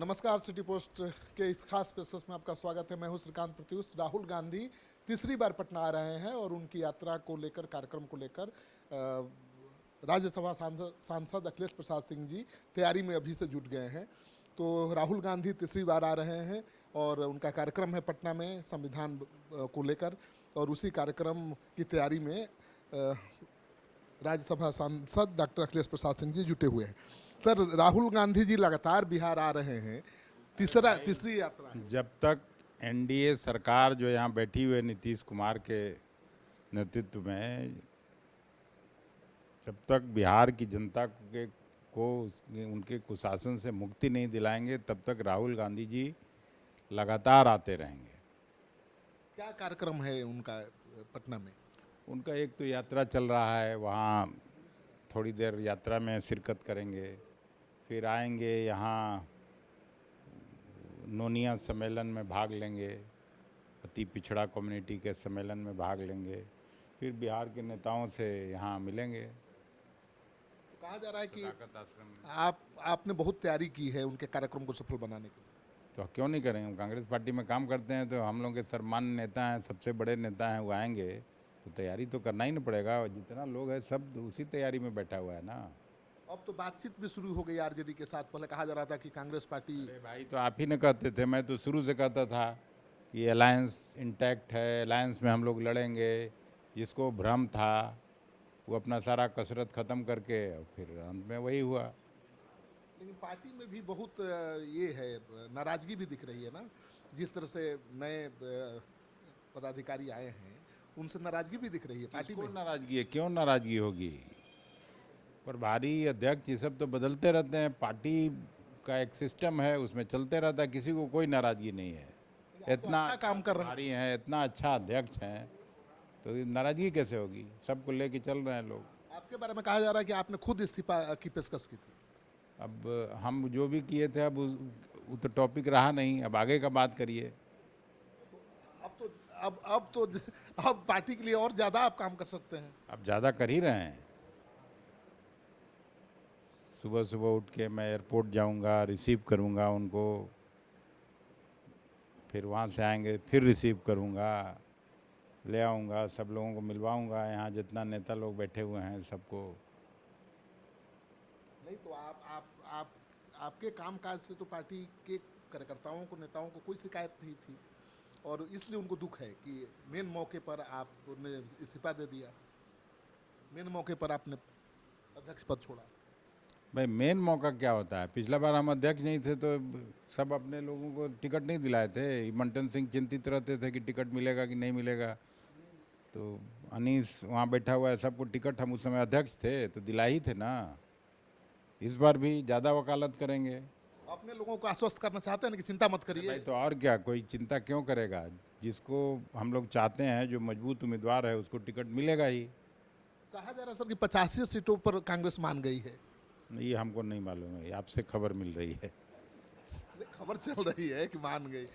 नमस्कार। City post के इस खास पेशकश में आपका स्वागत है। मैं हूं श्रीकांत प्रत्युष। राहुल गांधी तीसरी बार पटना आ रहे हैं और उनकी यात्रा को लेकर, कार्यक्रम को लेकर राज्यसभा सांसद अखिलेश प्रसाद सिंह जी तैयारी में अभी से जुट गए हैं। तो राहुल गांधी तीसरी बार आ रहे हैं और उनका कार्यक्रम है पटना में संविधान को लेकर, और उसी कार्यक्रम की तैयारी में राज्यसभा सांसद डॉक्टर अखिलेश प्रसाद सिंह जी जुटे हुए हैं। सर, राहुल गांधी जी लगातार बिहार आ रहे हैं, तीसरी यात्रा है। जब तक एनडीए सरकार जो यहाँ बैठी हुई है नीतीश कुमार के नेतृत्व में, जब तक बिहार की जनता को उनके कुशासन से मुक्ति नहीं दिलाएंगे, तब तक राहुल गांधी जी लगातार आते रहेंगे। क्या कार्यक्रम है उनका पटना में? उनका एक तो यात्रा चल रहा है, वहाँ थोड़ी देर यात्रा में शिरकत करेंगे, फिर आएंगे यहाँ नोनिया सम्मेलन में भाग लेंगे, अति पिछड़ा कम्युनिटी के सम्मेलन में भाग लेंगे, फिर बिहार के नेताओं से यहाँ मिलेंगे। कहा जा रहा है कि सदाकत आश्रम में। आपने बहुत तैयारी की है उनके कार्यक्रम को सफल बनाने के लिए। तो क्यों नहीं करेंगे? हम कांग्रेस पार्टी में काम करते हैं, तो हम लोग के सम्मान्य नेता हैं, सबसे बड़े नेता हैं, वो आएंगे तो तैयारी तो करना ही नहीं पड़ेगा। जितना लोग हैं सब उसी तैयारी में बैठा हुआ है ना। अब तो बातचीत भी शुरू हो गई आरजेडी के साथ। पहले कहा जा रहा था कि कांग्रेस पार्टी। अरे भाई, तो आप ही ने कहते थे, मैं तो शुरू से कहता था कि अलायंस इंटैक्ट है, अलायंस में हम लोग लड़ेंगे। जिसको भ्रम था वो अपना सारा कसरत ख़त्म करके फिर अंत में वही हुआ। लेकिन पार्टी में भी बहुत ये है, नाराजगी भी दिख रही है ना। जिस तरह से नए पदाधिकारी आए हैं, उनसे नाराजगी भी दिख रही है पार्टी में। नाराजगी है? क्यों नाराजगी होगी? प्रभारी अध्यक्ष ये सब तो बदलते रहते हैं, पार्टी का एक सिस्टम है, उसमें चलते रहता है, किसी को कोई नाराजगी नहीं है। इतना अच्छा काम कर रहे हैं। प्रभारी हैं, इतना अच्छा अध्यक्ष हैं, तो नाराजगी कैसे होगी? सबको लेके चल रहे हैं लोग। आपके बारे में कहा जा रहा है कि आपने खुद इस्तीफा की पेशकश की थी। अब हम जो भी किए थे, अब वो तो टॉपिक रहा नहीं, अब आगे का बात करिए। अब पार्टी के लिए और ज़्यादा आप काम कर सकते हैं। अब ज़्यादा कर ही रहे हैं। सुबह सुबह उठ के मैं एयरपोर्ट जाऊंगा, रिसीव करूंगा उनको, फिर वहाँ से आएंगे, फिर रिसीव करूंगा, ले आऊंगा, सब लोगों को मिलवाऊंगा, यहाँ जितना नेता लोग बैठे हुए हैं सबको। नहीं तो आपके कामकाज से तो पार्टी के कार्यकर्ताओं को, नेताओं को कोई शिकायत नहीं थी, और इसलिए उनको दुख है कि मेन मौके पर आपने इस्तीफा दे दिया, मेन मौके पर आपने अध्यक्ष पद छोड़ा। भाई, मेन मौका क्या होता है? पिछला बार हम अध्यक्ष नहीं थे तो सब अपने लोगों को टिकट नहीं दिलाए थे। मंटन सिंह चिंतित रहते थे कि टिकट मिलेगा कि नहीं मिलेगा, तो अनीस वहाँ बैठा हुआ है, सबको टिकट, हम उस समय अध्यक्ष थे तो दिला ही थे ना। इस बार भी ज़्यादा वकालत करेंगे। अपने लोगों को आश्वस्त करना चाहते हैं कि चिंता मत करिए। भाई, तो और क्या, कोई चिंता क्यों करेगा? जिसको हम लोग चाहते हैं, जो मजबूत उम्मीदवार है, उसको टिकट मिलेगा ही। कहा जा रहा है सर कि 85 सीटों पर कांग्रेस मान गई है। ये हमको नहीं मालूम है, आपसे खबर मिल रही है। खबर चल रही है कि मान गई।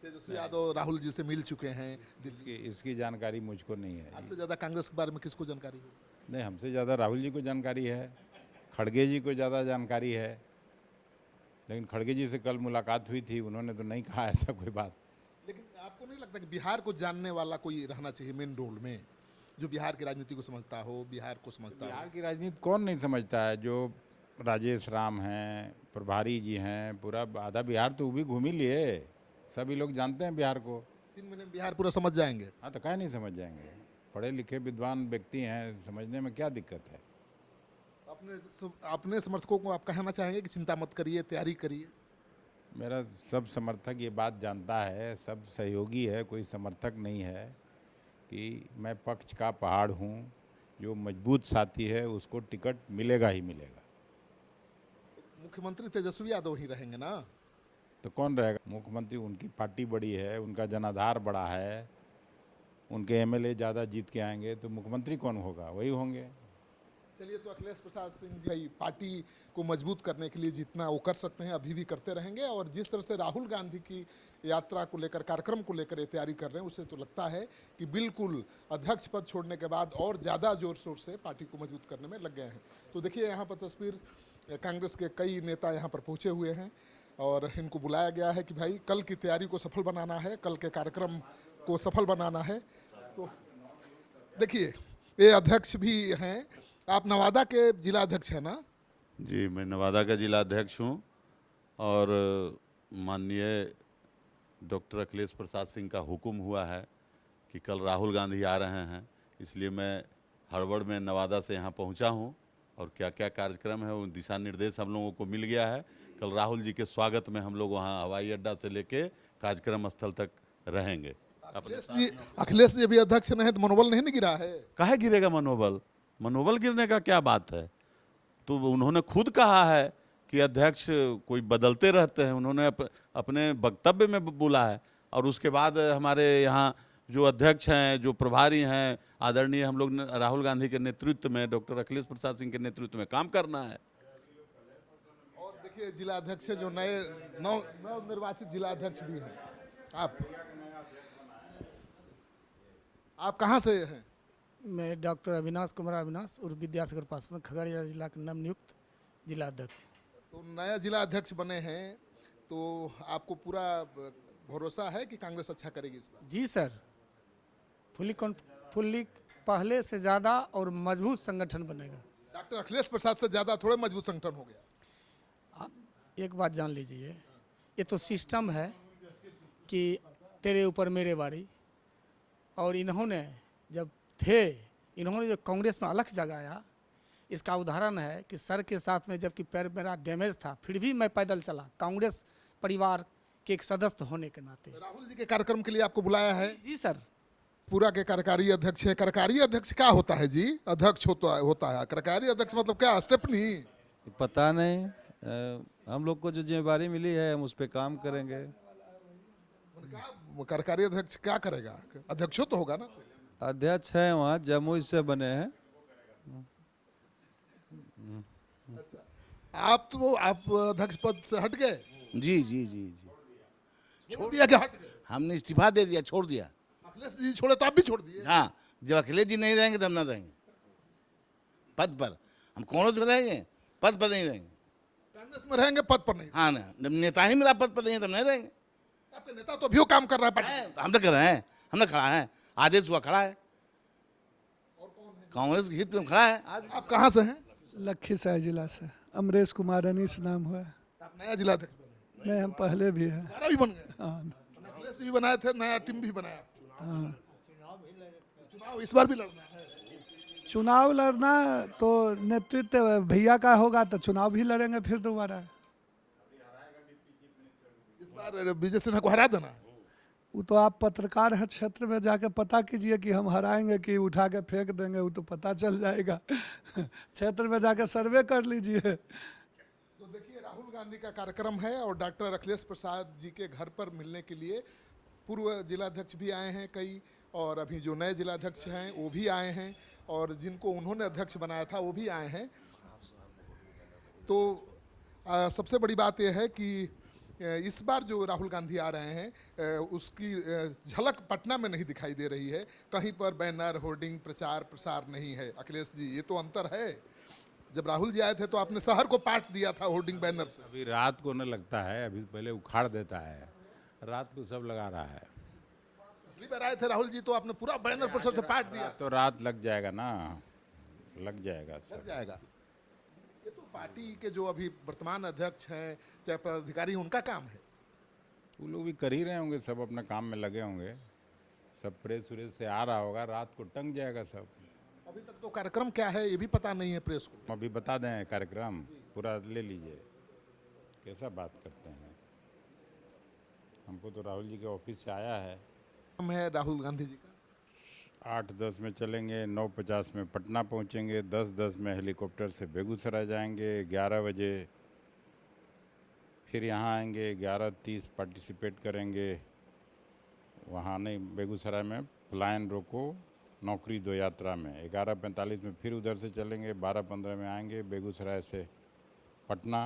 तेजस्वी यादव राहुल जी से मिल चुके हैं। इसकी जानकारी मुझको नहीं है। आपसे ज़्यादा कांग्रेस के बारे में किसको जानकारी हो? नहीं, हमसे ज़्यादा राहुल जी को जानकारी है, खड़गे जी को ज़्यादा जानकारी है। लेकिन खड़गे जी से कल मुलाकात हुई थी, उन्होंने तो नहीं कहा ऐसा कोई बात। लेकिन आपको नहीं लगता कि बिहार को जानने वाला कोई रहना चाहिए मेन रोल में, जो बिहार की राजनीति को समझता हो, बिहार को समझता हो? बिहार की राजनीति कौन नहीं समझता है? जो राजेश राम हैं, प्रभारी जी हैं, पूरा आधा बिहार तो वो भी घूम ही लिए। सभी लोग जानते हैं बिहार को। 3 महीने में बिहार पूरा समझ जाएंगे। हाँ, तो क्या नहीं समझ जाएंगे? पढ़े लिखे विद्वान व्यक्ति हैं, समझने में क्या दिक्कत है? अपने समर्थकों को आप कहना चाहेंगे कि चिंता मत करिए, तैयारी करिए? मेरा सब समर्थक ये बात जानता है, सब सहयोगी है, कोई समर्थक नहीं है कि मैं पक्ष का पहाड़ हूँ। जो मजबूत साथी है उसको टिकट मिलेगा ही मिलेगा। मुख्यमंत्री तेजस्वी यादव ही रहेंगे ना? तो कौन रहेगा मुख्यमंत्री? उनकी पार्टी बड़ी है, उनका जनाधार बड़ा है, उनके एमएलए ज़्यादा जीत के आएंगे, तो मुख्यमंत्री कौन होगा? वही होंगे। चलिए, तो अखिलेश प्रसाद सिंह जी पार्टी को मजबूत करने के लिए जितना वो कर सकते हैं अभी भी करते रहेंगे, और जिस तरह से राहुल गांधी की यात्रा को लेकर, कार्यक्रम को लेकर ये तैयारी कर रहे हैं, उससे तो लगता है कि बिल्कुल अध्यक्ष पद छोड़ने के बाद और ज़्यादा जोर शोर से पार्टी को मजबूत करने में लग गए हैं। तो देखिए यहाँ पर तस्वीर, कांग्रेस के कई नेता यहाँ पर पहुँचे हुए हैं। और इनको बुलाया गया है कि भाई कल की तैयारी को सफल बनाना है, कल के कार्यक्रम को सफल बनाना है। तो देखिए, ये अध्यक्ष भी हैं। आप नवादा के जिला अध्यक्ष हैं ना? जी, मैं नवादा का जिला अध्यक्ष हूँ और माननीय डॉक्टर अखिलेश प्रसाद सिंह का हुक्म हुआ है कि कल राहुल गांधी आ रहे हैं, इसलिए मैं हड़बड़ में नवादा से यहाँ पहुँचा हूँ और क्या क्या कार्यक्रम है उन दिशा निर्देश हम लोगों को मिल गया है। कल राहुल जी के स्वागत में हम लोग वहाँ हवाई अड्डा से लेके कार्यक्रम स्थल तक रहेंगे। अखिलेश जी अभी अध्यक्ष नहीं है तो मनोबल नहीं गिरा है? काहे गिरेगा मनोबल? मनोबल गिरने का क्या बात है? तो उन्होंने खुद कहा है कि अध्यक्ष कोई बदलते रहते हैं, उन्होंने अपने वक्तव्य में बोला है। और उसके बाद हमारे यहाँ जो अध्यक्ष हैं, जो प्रभारी हैं, आदरणीय हम लोग राहुल गांधी के नेतृत्व में, डॉक्टर अखिलेश प्रसाद सिंह के नेतृत्व में काम करना है। और देखिए, जिला अध्यक्ष जो नए नव निर्वाचित जिला अध्यक्ष भी हैं। आप कहाँ से हैं? मैं डॉक्टर अविनाश कुमार अविनाश और विद्यासागर पासवान, खगड़िया जिला के नवनियुक्त जिला अध्यक्ष। तो नया जिला अध्यक्ष बने हैं, तो आपको पूरा भरोसा है कि कांग्रेस अच्छा करेगी इस बार? जी सर, फुल्ली पहले से ज़्यादा और मजबूत संगठन बनेगा। डॉक्टर अखिलेश प्रसाद से ज़्यादा थोड़े मजबूत संगठन हो गया। एक बात जान लीजिए, ये तो सिस्टम है कि तेरे ऊपर मेरे बारी। और इन्होंने जो कांग्रेस में अलग जगाया, इसका उदाहरण है कि सर के साथ में जबकि पैर मेरा डैमेज था, फिर भी मैं पैदल चला, कांग्रेस परिवार के एक सदस्य होने के नाते। राहुल जी के कार्यक्रम के लिए आपको बुलाया है? जी सर। पूरा के कार्यकारी अध्यक्ष है। कार्यकारी अध्यक्ष क्या होता है जी? अध्यक्ष होता है। कार्यकारी अध्यक्ष मतलब क्या, स्टेपनी? पता नहीं, हम लोग को जो जिम्मेदारी मिली है हम उस पर काम करेंगे। कार्यकारी अध्यक्ष क्या करेगा? अध्यक्ष तो होगा ना? अध्यक्ष हैं वहाँ, जमुई से बने हैं। आप अध्यक्ष पद से हट गए? जी जी जी जी छोड़ दिया क्या? हट गए? हमने इस्तीफा दे दिया, छोड़ दिया। अखिलेश जी छोड़े तो आप भी छोड़ दिए? हाँ, जब अखिलेश जी नहीं रहेंगे तो हम ना रहेंगे पद पर। हम कौन से रहेंगे, पद पर नहीं रहेंगे। कांग्रेस में रहेंगे, पद पर नहीं? हाँ ना, जब नेता ही मेरा पद पर नहीं है तब नहीं रहेंगे। आपके नेता तो अभी काम कर रहा है पार्टी में। तो हम तो कर रहे हैं, हमने खड़ा है, आदेश हुआ खड़ा है, कांग्रेस के हित में खड़ा है। आप कहाँ से हैं? लखीसराय जिला से अमरेश कुमार अनीस नाम हुआ है। आप नया जिला अध्यक्ष बने? नहीं, हम पहले भी हैं। दोबारा भी बन गए? हाँ अखिलेश जी भी बनाए थे, नया टीम भी बनाया। हाँ। चुनाव इस बार भी लड़ना है? चुनाव लड़ना तो नेतृत्व भैया का होगा तो चुनाव भी लड़ेंगे फिर दोबारा। इस बार विजय सिन्हा को हरा देना है? वो तो आप पत्रकार हैं, क्षेत्र में जाके पता कीजिए कि हम हराएंगे कि उठा के फेंक देंगे, वो तो पता चल जाएगा। क्षेत्र में जाके सर्वे कर लीजिए। तो देखिए, राहुल गांधी का कार्यक्रम है और डॉक्टर अखिलेश प्रसाद जी के घर पर मिलने के लिए पूर्व जिलाध्यक्ष भी आए हैं कई, और अभी जो नए जिलाध्यक्ष हैं वो भी आए हैं, और जिनको उन्होंने अध्यक्ष बनाया था वो भी आए हैं। तो सबसे बड़ी बात यह है कि इस बार जो राहुल गांधी आ रहे हैं उसकी झलक पटना में नहीं दिखाई दे रही है। कहीं पर बैनर, होर्डिंग, प्रचार प्रसार नहीं है। अखिलेश जी, ये तो अंतर है। जब राहुल जी आए थे तो आपने शहर को पाट दिया था होर्डिंग बैनर से। अभी रात को न लगता है, अभी पहले उखाड़ देता है, रात को सब लगा रहा है। पिछली बार आए थे राहुल जी तो आपने पूरा बैनर प्रचार से पाट दिया। तो रात लग जाएगा ना, लग जाएगा लग सब। जाएगा। ये तो पार्टी के जो अभी वर्तमान अध्यक्ष हैं, चाहे पदाधिकारी, उनका काम है। वो लोग भी कर ही रहे होंगे, सब अपने काम में लगे होंगे, सब प्रेस व्रेस से आ रहा होगा, रात को टंग जाएगा सब। अभी तक तो कार्यक्रम क्या है ये भी पता नहीं है प्रेस को। हम अभी बता दें कार्यक्रम पूरा ले लीजिए, कैसा बात करते हैं। हमको तो राहुल जी के ऑफिस से आया है। हम है राहुल गांधी जी का 8:10 में चलेंगे, 9:50 में पटना पहुंचेंगे, 10:10 में हेलीकॉप्टर से बेगूसराय जाएंगे, 11 बजे फिर यहाँ आएंगे, 11:30 पार्टिसिपेट करेंगे। वहाँ नहीं, बेगूसराय में पलायन रोको नौकरी दो यात्रा में, 11:45 में फिर उधर से चलेंगे, 12:15 में आएंगे बेगूसराय से पटना,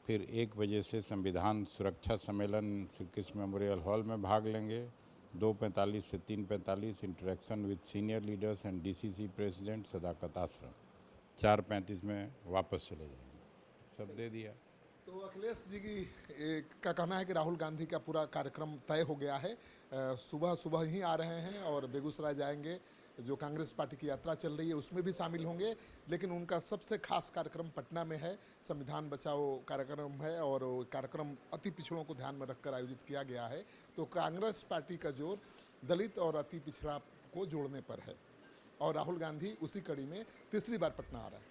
फिर 1 बजे से संविधान सुरक्षा सम्मेलन श्री कृष्ण मेमोरियल हॉल में भाग लेंगे, 2:45 से 3:45 interaction with senior leaders and DCC president Sadaqat Ashram, 4:35 में वापस चले जाएंगे। सब दे दिया। तो अखिलेश जी का कहना है कि राहुल गांधी का पूरा कार्यक्रम तय हो गया है। सुबह सुबह ही आ रहे हैं और बेगूसराय जाएंगे। जो कांग्रेस पार्टी की यात्रा चल रही है उसमें भी शामिल होंगे, लेकिन उनका सबसे खास कार्यक्रम पटना में है। संविधान बचाओ कार्यक्रम है और वो कार्यक्रम अति पिछड़ों को ध्यान में रखकर आयोजित किया गया है। तो कांग्रेस पार्टी का जोर दलित और अति पिछड़ा को जोड़ने पर है और राहुल गांधी उसी कड़ी में तीसरी बार पटना आ रहा है।